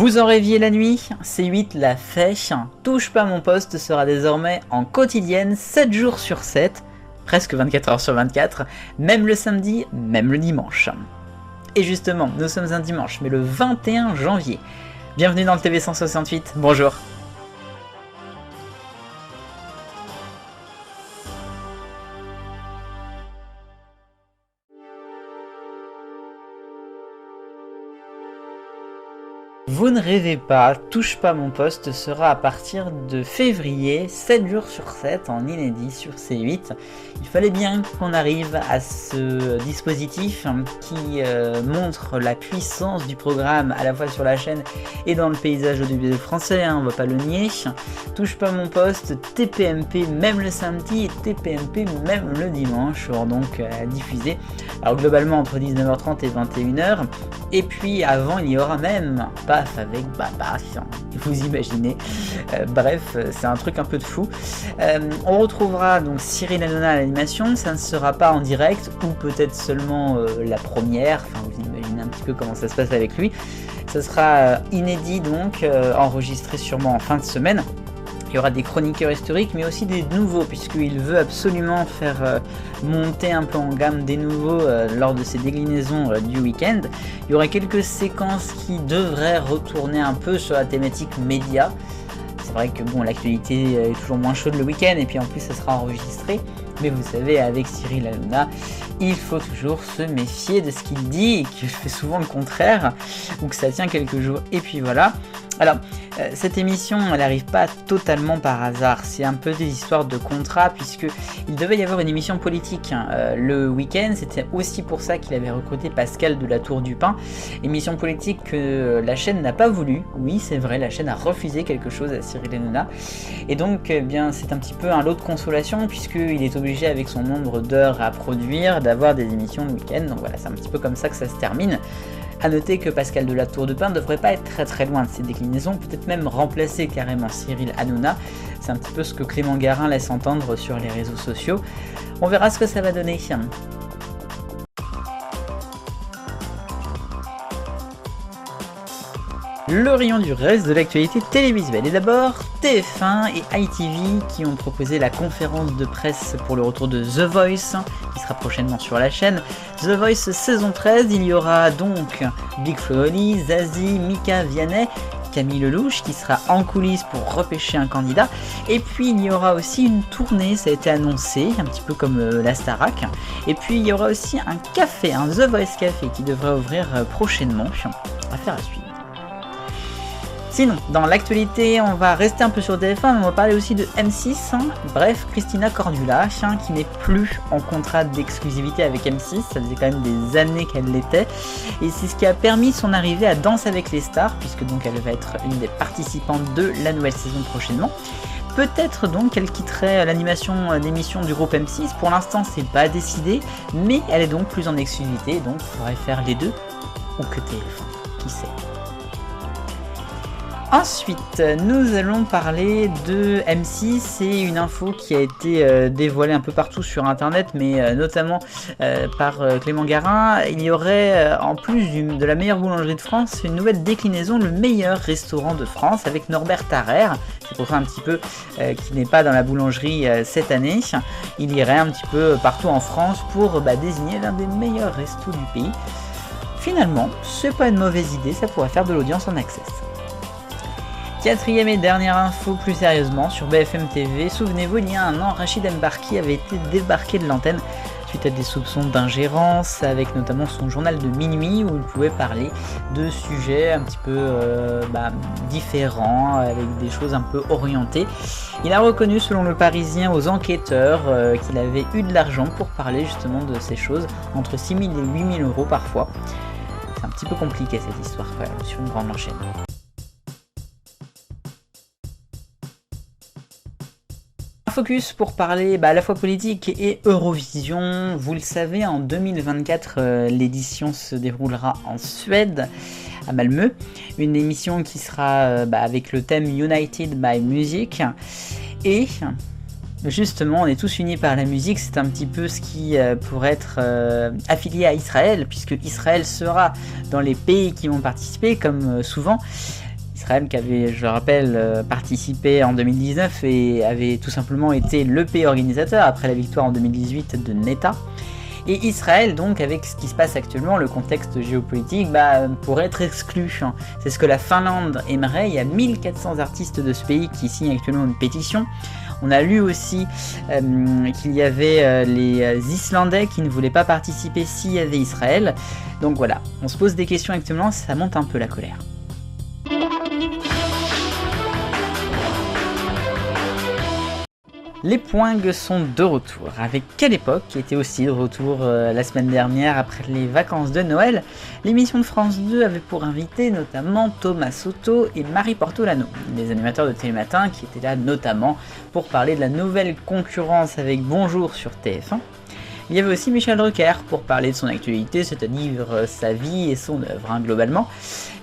Vous en rêviez la nuit? C8 l'a fait. Touche pas mon poste sera désormais en quotidienne 7 jours sur 7, presque 24 heures sur 24, même le samedi, même le dimanche. Et justement, nous sommes un dimanche, mais le 21 janvier. Bienvenue dans le TV 168, bonjour. Vous ne rêvez pas, Touche pas mon poste sera à partir de février, 7 jours sur 7 en inédit sur C8. Il fallait bien qu'on arrive à ce dispositif qui montre la puissance du programme à la fois sur la chaîne et dans le paysage audiovisuel français, on va pas le nier. Touche pas mon poste, TPMP même le samedi et TPMP même le dimanche seront donc diffusés. Alors globalement entre 19h30 et 21h. Et puis avant il y aura même Paf avec Baba, vous imaginez. Bref, c'est un truc un peu de fou. On retrouvera donc Cyril Hanouna à l'animation, ça ne sera pas en direct, ou peut-être seulement la première, enfin vous imaginez un petit peu comment ça se passe avec lui. Ça sera inédit donc, enregistré sûrement en fin de semaine. Il y aura des chroniqueurs historiques, mais aussi des nouveaux, puisqu'il veut absolument faire monter un peu en gamme des nouveaux lors de ses déclinaisons du week-end. Il y aura quelques séquences qui devraient retourner un peu sur la thématique média. C'est vrai que bon, l'actualité est toujours moins chaude le week-end, et puis en plus ça sera enregistré. Mais vous savez, avec Cyril Hanouna, il faut toujours se méfier de ce qu'il dit, et qu'il fait souvent le contraire, ou que ça tient quelques jours, et puis voilà. Alors, cette émission, elle n'arrive pas totalement par hasard, c'est un peu des histoires de contrat, puisque il devait y avoir une émission politique le week-end, c'était aussi pour ça qu'il avait recruté Pascal de la Tour du Pin, émission politique que la chaîne n'a pas voulu, oui c'est vrai, la chaîne a refusé quelque chose à Cyril Hanouna, et donc eh bien c'est un petit peu un lot de consolation, puisqu'il est obligé avec son nombre d'heures à produire, d'avoir des émissions le week-end, donc voilà, c'est un petit peu comme ça que ça se termine. A noter que Pascal de la Tour de Pin ne devrait pas être très loin de ses déclinaisons, peut-être même remplacer carrément Cyril Hanouna. C'est un petit peu ce que Clément Garin laisse entendre sur les réseaux sociaux. On verra ce que ça va donner. Le rayon du reste de l'actualité télévisuelle. Et d'abord, TF1 et ITV qui ont proposé la conférence de presse pour le retour de The Voice, qui sera prochainement sur la chaîne. The Voice saison 13, il y aura donc Big Flo et Oli, Zazie, Mika Vianney, Camille Lelouch qui sera en coulisses pour repêcher un candidat. Et puis il y aura aussi une tournée, ça a été annoncé, un petit peu comme la Starac. Et puis il y aura aussi un café, un The Voice Café qui devrait ouvrir prochainement. Affaire à suivre. Sinon, dans l'actualité, on va rester un peu sur TF1, mais on va parler aussi de M6. Bref, Christina Cordula, qui n'est plus en contrat d'exclusivité avec M6, ça faisait quand même des années qu'elle l'était, et c'est ce qui a permis son arrivée à Danse avec les stars, puisque donc elle va être une des participantes de la nouvelle saison prochainement. Peut-être donc qu'elle quitterait l'animation d'émission du groupe M6, pour l'instant c'est pas décidé, mais elle est donc plus en exclusivité, donc il faudrait faire les deux, ou que TF1, qui sait. Ensuite, nous allons parler de M6 et une info qui a été dévoilée un peu partout sur internet, mais notamment par Clément Garin. Il y aurait, en plus de la meilleure boulangerie de France, une nouvelle déclinaison, le meilleur restaurant de France, avec Norbert Tarrer. C'est pour ça un petit peu qu'il n'est pas dans la boulangerie cette année. Il irait un petit peu partout en France pour désigner l'un des meilleurs restos du pays. Finalement, c'est pas une mauvaise idée, ça pourrait faire de l'audience en access. Quatrième et dernière info plus sérieusement sur BFM TV, souvenez-vous il y a un an Rachid Embarki avait été débarqué de l'antenne suite à des soupçons d'ingérence avec notamment son journal de minuit où il pouvait parler de sujets un petit peu différents avec des choses un peu orientées. Il a reconnu selon le Parisien aux enquêteurs qu'il avait eu de l'argent pour parler justement de ces choses, entre 6 000 et 8 000 euros parfois. C'est un petit peu compliqué cette histoire quand même sur une grande enchaîne. Focus pour parler à la fois politique et Eurovision. Vous le savez, en 2024, l'édition se déroulera en Suède, à Malmö. Une émission qui sera avec le thème United by Music. Et justement, on est tous unis par la musique. C'est un petit peu ce qui pourrait être affilié à Israël, puisque Israël sera dans les pays qui vont participer, comme souvent. Israël qui avait, je le rappelle, participé en 2019 et avait tout simplement été le pays organisateur après la victoire en 2018 de Neta. Et Israël, donc, avec ce qui se passe actuellement, le contexte géopolitique, pourrait être exclu. C'est ce que la Finlande aimerait. Il y a 1400 artistes de ce pays qui signent actuellement une pétition. On a lu aussi qu'il y avait les Islandais qui ne voulaient pas participer s'il y avait Israël. Donc voilà, on se pose des questions actuellement, ça monte un peu la colère. Les Poingues sont de retour, avec Quelle Époque, qui était aussi de retour la semaine dernière après les vacances de Noël. L'émission de France 2 avait pour invité notamment Thomas Soto et Marie Portolano, les animateurs de Télématin qui étaient là notamment pour parler de la nouvelle concurrence avec Bonjour sur TF1. Il y avait aussi Michel Drucker pour parler de son actualité, c'est-à-dire sa vie et son œuvre globalement.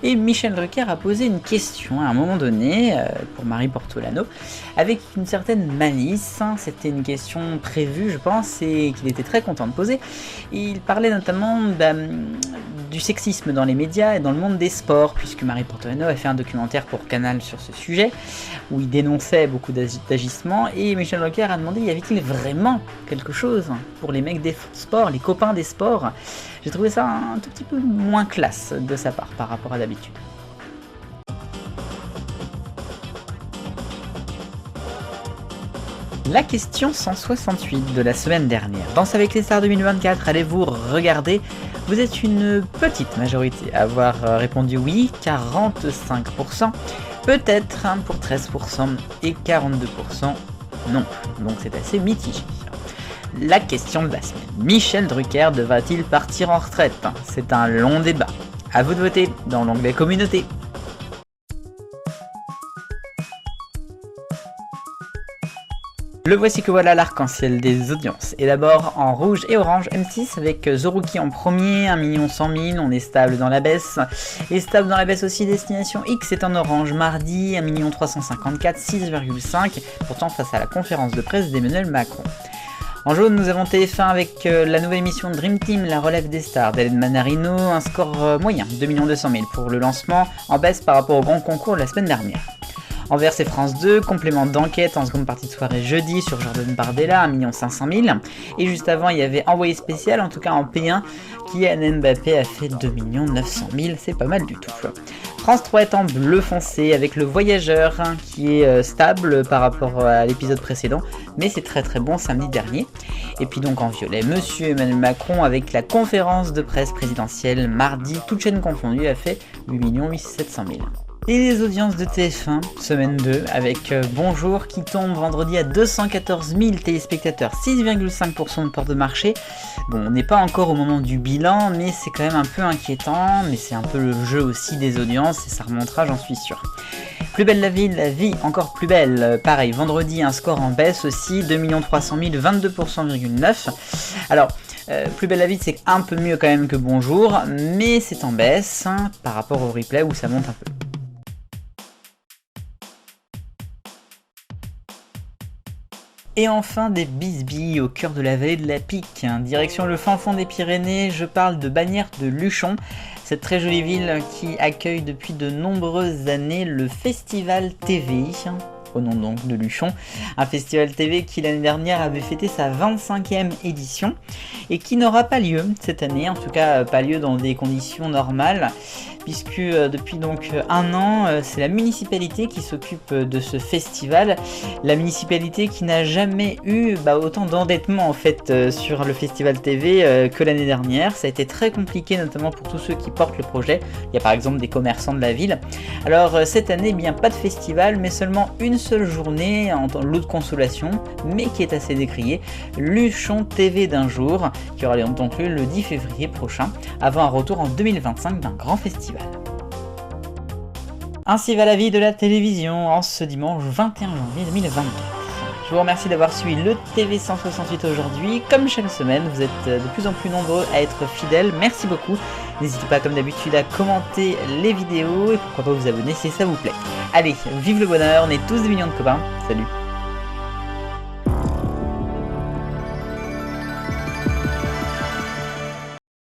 Et Michel Drucker a posé une question à un moment donné pour Marie Portolano avec une certaine malice. C'était une question prévue, je pense, et qu'il était très content de poser. Il parlait notamment du sexisme dans les médias et dans le monde des sports, puisque Marie Portolano a fait un documentaire pour Canal sur ce sujet, où il dénonçait beaucoup d'agissements, et Michel Drucker a demandé, y avait-il vraiment quelque chose pour les mecs des sports, les copains des sports? J'ai trouvé ça un tout petit peu moins classe de sa part par rapport à d'habitude. La question 168 de la semaine dernière. Danse avec les stars 2024, allez-vous regarder? Vous êtes une petite majorité à avoir répondu oui, 45%, peut-être pour 13% et 42% non. Donc c'est assez mitigé. La question de la semaine. Michel Drucker devra-t-il partir en retraite? C'est un long débat. À vous de voter dans l'onglet communauté. Le voici que voilà l'arc-en-ciel des audiences. Et d'abord en rouge et orange M6 avec Zorouki en premier, 1 100 000, on est stable dans la baisse. Et stable dans la baisse aussi Destination X est en orange mardi, 1 354 6,5, pourtant face à la conférence de presse d'Emmanuel Macron. En jaune, nous avons TF1 avec la nouvelle émission Dream Team, la relève des stars d'Hélène Manarino, un score moyen, 2 200 000 pour le lancement, en baisse par rapport au grand concours de la semaine dernière. En vert, c'est France 2, complément d'enquête en seconde partie de soirée jeudi sur Jordan Bardella, 1 500 000. Et juste avant, il y avait Envoyé spécial, en tout cas en P1, Kylian Mbappé a fait 2 900 000, c'est pas mal du tout. France 3 est en bleu foncé avec Le Voyageur qui est stable par rapport à l'épisode précédent, mais c'est très très bon samedi dernier. Et puis donc en violet, Monsieur Emmanuel Macron avec la conférence de presse présidentielle mardi, toute chaîne confondue, a fait 8 700 000. Et les audiences de TF1, semaine 2, avec Bonjour qui tombe vendredi à 214 000 téléspectateurs, 6,5% de part de marché. Bon, on n'est pas encore au moment du bilan, mais c'est quand même un peu inquiétant, mais c'est un peu le jeu aussi des audiences, et ça remontera, j'en suis sûr. Plus belle la vie encore plus belle, pareil, vendredi un score en baisse aussi, 2 300 000, 22,9%. Alors, Plus belle la vie, c'est un peu mieux quand même que Bonjour, mais c'est en baisse par rapport au replay où ça monte un peu. Et enfin des bisbilles au cœur de la vallée de la Pique, direction le fin fond des Pyrénées, je parle de Bagnères de Luchon, cette très jolie ville qui accueille depuis de nombreuses années le Festival TV, au nom donc de Luchon, un festival TV qui l'année dernière avait fêté sa 25e édition et qui n'aura pas lieu cette année, en tout cas pas lieu dans des conditions normales, puisque depuis donc un an, c'est la municipalité qui s'occupe de ce festival, la municipalité qui n'a jamais eu autant d'endettement en fait sur le festival TV que l'année dernière. Ça a été très compliqué, notamment pour tous ceux qui portent le projet. Il y a par exemple des commerçants de la ville. Alors cette année, bien pas de festival, mais seulement une seule journée en lot de consolation, mais qui est assez décriée, Luchon TV d'un jour, qui aura donc lieu le 10 février prochain, avant un retour en 2025 d'un grand festival. Ainsi va la vie de la télévision en ce dimanche 21 janvier 2024. Je vous remercie d'avoir suivi le TV 168 aujourd'hui. Comme chaque semaine, vous êtes de plus en plus nombreux à être fidèles. Merci beaucoup. N'hésitez pas comme d'habitude à commenter les vidéos et pourquoi pas vous abonner si ça vous plaît. Allez, vive le bonheur, on est tous des millions de copains. Salut!